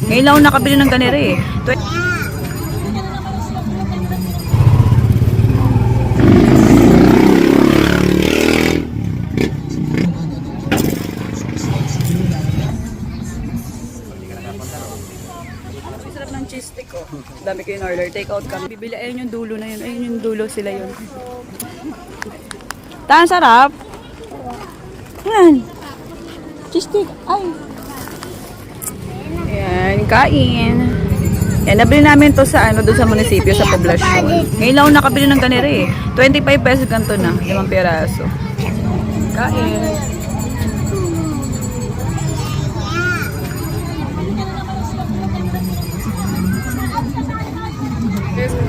Ngayon lang ako nakabili ng ganere eh. Sarap ng cheese stick ko. Dami ko yung order. Take out kami. Bibili. Ayun yung dulo na yun. Ayun yung dulo sila yun. Tan, sarap. Yan. Cheese stick. Ay. Ayan, kain. Yan, nabili namin to sa ano, doon sa munisipyo, sa poblasyon. Ngayon lang ako nakabili ng ganere eh. 25 pesos ganito na. 5 piraso. Kain.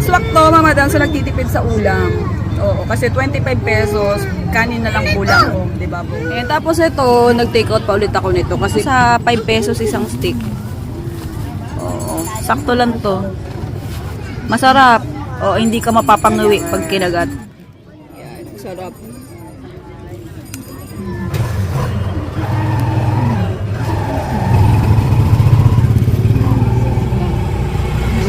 Swak to, mamadam sa nagtitipid sa ulam. Oo, kasi 25 pesos, kanin na lang kulang ko, di ba po? And tapos ito, nag-take out pa ulit ako nito kasi sa 5 pesos isang stick. Oo, sakto lang to. Masarap. Oo, hindi ka mapapangawi pag kinagat. Yan, sarap.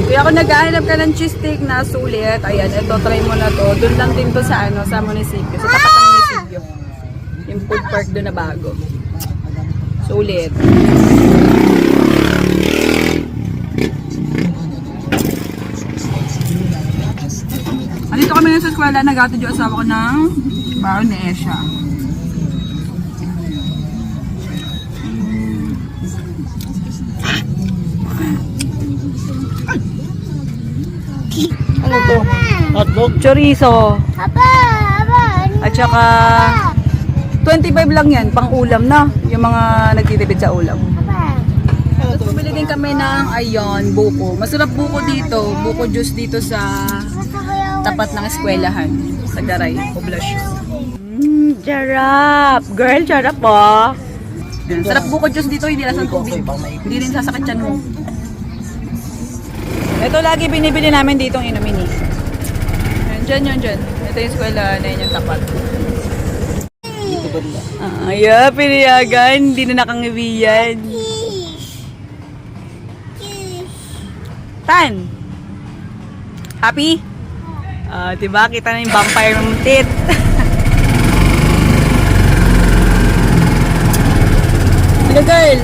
Kaya ako naghahanap ka ng cheese steak na sulit. Ayan, ito, try mo na to. Doon lang din to sa, ano, sa munisipyo. Sa tapat ng munisipyo. Yung food park doon na bago. Sulit. Andito kami na sa eskwela. Nag-atid yung asawa ko ng baon ni Esha. Ano to? Hotdog? Chorizo. At saka 25 lang yan, pang ulam na. Yung mga nagtitipid sa ulam. Tapos bumili din kami ng ayon, buko. Masarap buko dito. Buko juice dito sa tapat ng eskwelahan. Sa Garay, Poblasyon. Sarap! Girl, sarap po. Sarap buko juice dito, hindi lasang tubig. Hindi rin sasakit yan mo. Ito lagi binibili namin ditong inumin eh. Diyan yun, dyan. Ito yung eskwela na yun yung tapat. Yeah, pinayagan. Hindi na nakangiwi yan. Tan! Happy? Diba? Kita na yung vampire ng tit. Hello girl!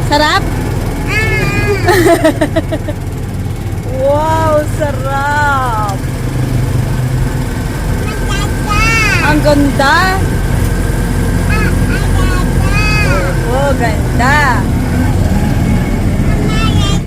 Sarap? Wow, sarap! Ang ganda! Oh, ganda!